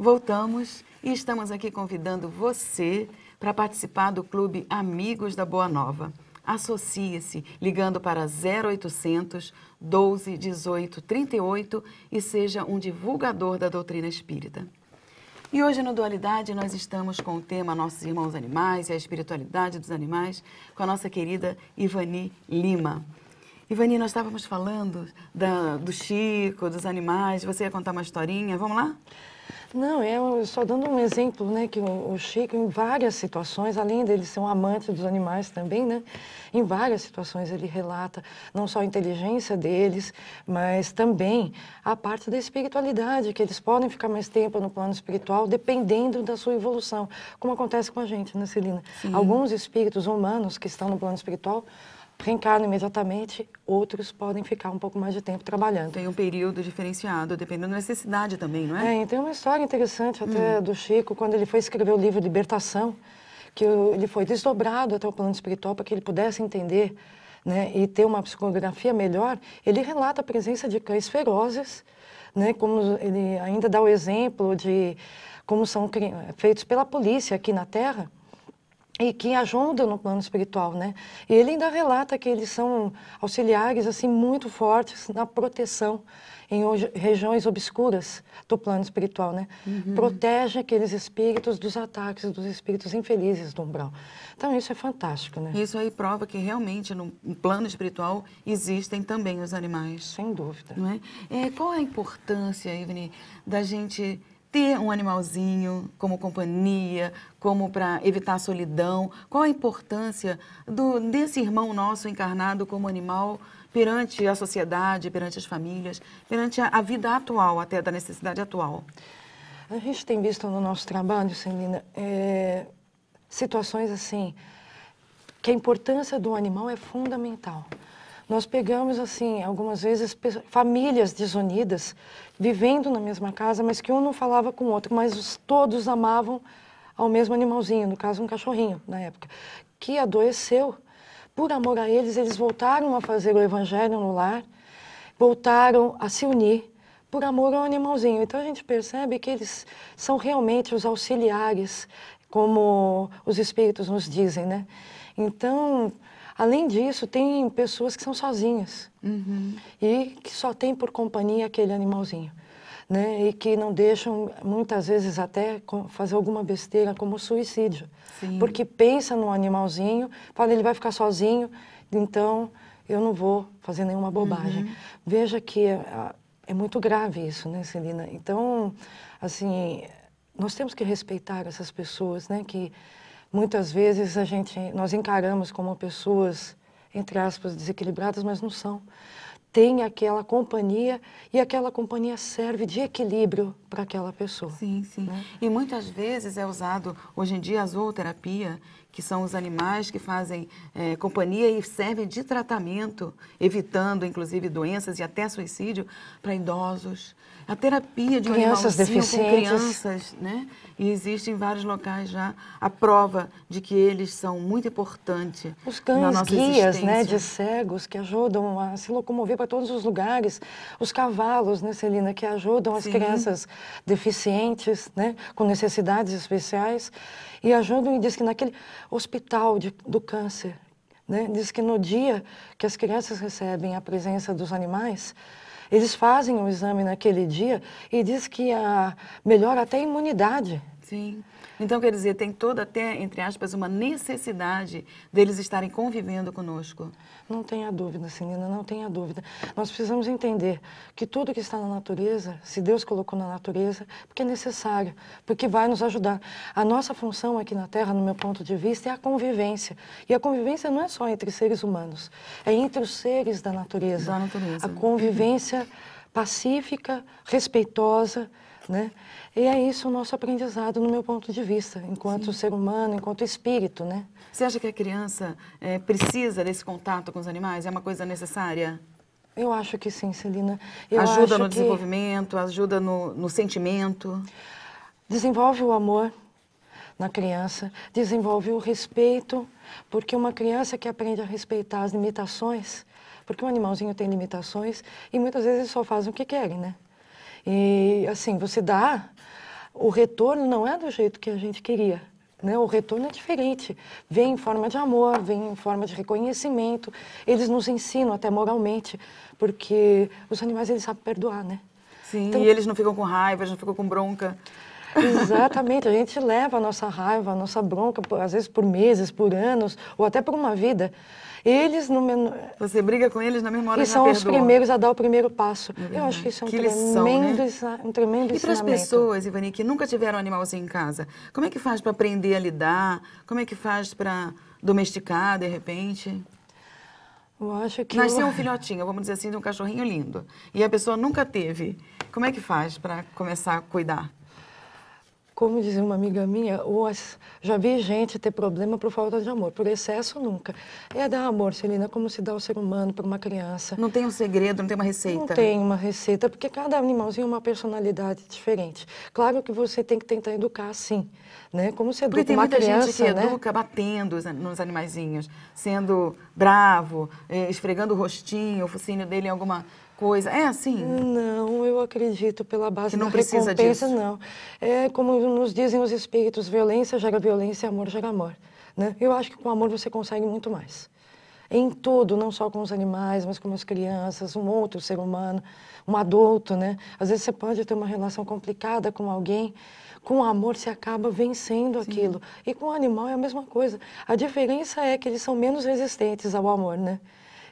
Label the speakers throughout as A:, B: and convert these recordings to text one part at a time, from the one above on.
A: Voltamos e estamos aqui convidando você para participar do Clube Amigos da Boa Nova. Associe-se ligando para 0800 12 18 38 e seja um divulgador da doutrina espírita. E hoje no Dualidade nós estamos com o tema Nossos Irmãos Animais e a Espiritualidade dos Animais com a nossa querida Ivani Lima. Ivani, nós estávamos falando do Chico, dos animais, você ia contar uma historinha, vamos lá?
B: Não, eu só dando um exemplo, né, que o Chico, em várias situações, além dele ser um amante dos animais também, né, em várias situações ele relata não só a inteligência deles, mas também a parte da espiritualidade, que eles podem ficar mais tempo no plano espiritual, dependendo da sua evolução, como acontece com a gente, né, Celina? Sim. Alguns espíritos humanos que estão no plano espiritual reencarnam imediatamente, outros podem ficar um pouco mais de tempo trabalhando.
A: Tem um período diferenciado, dependendo da necessidade também, não é?
B: É, e tem uma história interessante até do Chico, quando ele foi escrever o livro Libertação, que ele foi desdobrado até o plano espiritual para que ele pudesse entender, né, e ter uma psicografia melhor. Ele relata a presença de cães ferozes, né, como ele ainda dá o exemplo de como são feitos pela polícia aqui na Terra, e que ajudam no plano espiritual, né? E ele ainda relata que eles são auxiliares, assim, muito fortes na proteção em regiões obscuras do plano espiritual, né? Protege aqueles espíritos dos ataques dos espíritos infelizes do umbral. Então, isso é fantástico, né?
A: Isso aí prova que realmente no plano espiritual existem também os animais.
B: Sem dúvida.
A: Não é? Qual a importância, Ivani, da gente ter um animalzinho como companhia, como para evitar a solidão? Qual a importância desse irmão nosso encarnado como animal perante a sociedade, perante as famílias, perante a vida atual, até da necessidade atual?
B: A gente tem visto no nosso trabalho, Celina, situações assim, que a importância do animal é fundamental. Nós pegamos, assim, algumas vezes, famílias desunidas, vivendo na mesma casa, mas que um não falava com o outro, mas todos amavam ao mesmo animalzinho, no caso um cachorrinho, na época, que adoeceu. Por amor a eles, eles voltaram a fazer o evangelho no lar, voltaram a se unir por amor ao animalzinho. Então a gente percebe que eles são realmente os auxiliares, como os espíritos nos dizem, né? Então, além disso, tem pessoas que são sozinhas e que só tem por companhia aquele animalzinho, né? E que não deixam, muitas vezes, até fazer alguma besteira como suicídio. Sim. Porque pensa no animalzinho, fala, ele vai ficar sozinho, então eu não vou fazer nenhuma bobagem. Veja que é muito grave isso, né, Celina? Então, assim, nós temos que respeitar essas pessoas, né, que muitas vezes nós encaramos como pessoas, entre aspas, desequilibradas, mas não são. Tem aquela companhia e aquela companhia serve de equilíbrio para aquela pessoa.
A: Sim, sim. Né? E muitas vezes é usado, hoje em dia, a zooterapia, que são os animais que fazem companhia e servem de tratamento, evitando, inclusive, doenças e até suicídio para idosos. A terapia de um animalzinho com crianças, né? E existe em vários locais já a prova de que eles são muito importantes.
B: Os cães guias, né, de cegos que ajudam a se locomover para todos os lugares. Os cavalos, né, Celina, que ajudam as crianças deficientes, né, com necessidades especiais. E ajudam, e diz que naquele hospital do câncer, né, diz que no dia que as crianças recebem a presença dos animais, eles fazem o exame naquele dia e diz que melhora até a imunidade.
A: Sim. Então, quer dizer, tem toda até, entre aspas, uma necessidade deles estarem convivendo conosco.
B: Não tenha dúvida, Celina, não tenha dúvida. Nós precisamos entender que tudo que está na natureza, se Deus colocou na natureza, porque é necessário, porque vai nos ajudar. A nossa função aqui na Terra, no meu ponto de vista, é a convivência. E a convivência não é só entre seres humanos, é entre os seres da natureza.
A: Da natureza.
B: A convivência pacífica, respeitosa, né? E é isso o nosso aprendizado, no meu ponto de vista, enquanto ser humano, enquanto espírito, né?
A: Você acha que a criança precisa desse contato com os animais? É uma coisa necessária?
B: Eu acho que sim, Celina.
A: Ajuda no desenvolvimento, ajuda no sentimento?
B: Desenvolve o amor na criança, desenvolve o respeito, porque uma criança que aprende a respeitar as limitações, porque um animalzinho tem limitações e muitas vezes eles só fazem o que querem, né? E assim, você dá o retorno não é do jeito que a gente queria. Né? O retorno é diferente, vem em forma de amor, vem em forma de reconhecimento. Eles nos ensinam até moralmente, porque os animais eles sabem perdoar, né?
A: Sim, então, e eles não ficam com raiva, eles não ficam com bronca.
B: Exatamente, a gente leva a nossa raiva, a nossa bronca, às vezes por meses, por anos, ou até por uma vida. Eles no
A: Você briga com eles na mesma hora
B: e
A: que
B: são os primeiros a dar o primeiro passo. Eu acho que isso é
A: que lição, né?
B: um tremendo
A: ensinamento. E para as pessoas, Ivani, que nunca tiveram animalzinho em casa, como é que faz para aprender a lidar? Como é que faz para domesticar, de repente?
B: Eu acho que
A: nasceu um filhotinho, vamos dizer assim, de um cachorrinho lindo, e a pessoa nunca teve. Como é que faz para começar a cuidar?
B: Como dizia uma amiga minha, já vi gente ter problema por falta de amor, por excesso nunca. É dar amor, Celina, como se dá ao ser humano para uma criança.
A: Não tem um segredo, não tem uma receita?
B: Não tem uma receita, porque cada animalzinho é uma personalidade diferente. Claro que você tem que tentar educar, sim, né? Como se educa uma criança,
A: tem muita gente que
B: né?
A: educa batendo nos animaizinhos, sendo bravo, esfregando o rostinho, o focinho dele em alguma coisa. É assim?
B: Não, eu acredito pela base
A: que não
B: da
A: precisa
B: recompensa,
A: disso.
B: não. É como nos dizem os espíritos, violência gera violência, amor gera amor. Né? Eu acho que com amor você consegue muito mais. Em tudo, não só com os animais, mas com as crianças, um outro ser humano, um adulto, né? Às vezes você pode ter uma relação complicada com alguém, com amor você acaba vencendo aquilo. E com o animal é a mesma coisa. A diferença é que eles são menos resistentes ao amor, né?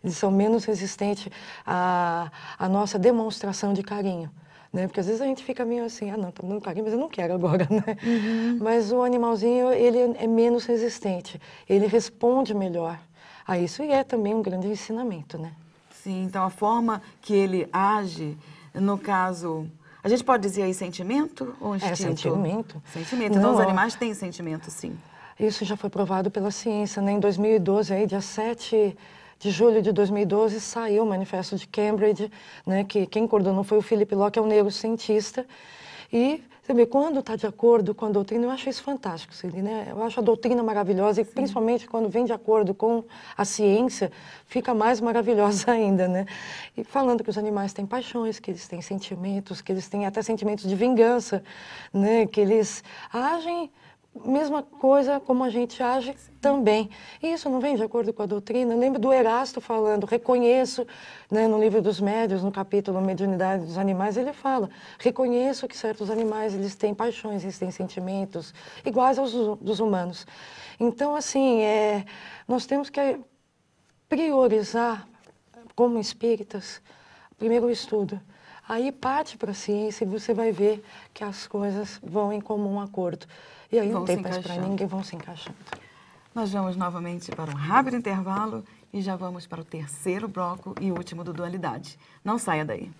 B: Eles são menos resistentes à nossa demonstração de carinho. Né? Porque às vezes a gente fica meio assim, não, estou dando carinho, mas eu não quero agora, né? Mas o animalzinho, ele é menos resistente, ele responde melhor a isso e é também um grande ensinamento, né?
A: Sim, então a forma que ele age, no caso, a gente pode dizer aí sentimento ou instinto?
B: É sentimento.
A: Sentimento, então os animais têm sentimento, sim.
B: Isso já foi provado pela ciência, né? Em 2012, aí, dia 7 de julho de 2012, saiu o Manifesto de Cambridge, né? Que quem coordenou foi o Philip Locke, é um neurocientista. E, você vê, quando está de acordo com a doutrina, eu acho isso fantástico, né? Eu acho a doutrina maravilhosa e, principalmente, quando vem de acordo com a ciência, fica mais maravilhosa ainda, né? E falando que os animais têm paixões, que eles têm sentimentos, que eles têm até sentimentos de vingança, né? Que eles agem mesma coisa como a gente age também. E isso não vem de acordo com a doutrina. Eu lembro do Erasto falando, reconheço, né, no livro dos Médiuns, no capítulo Mediunidade dos Animais, ele fala, reconheço que certos animais eles têm paixões, eles têm sentimentos iguais aos dos humanos. Então, assim, nós temos que priorizar, como espíritas, primeiro o estudo. Aí parte para a ciência e você vai ver que as coisas vão em comum acordo. E aí não tem paz para ninguém, vão se encaixando.
A: Nós vamos novamente para um rápido intervalo e já vamos para o terceiro bloco e último do Dualidade. Não saia daí.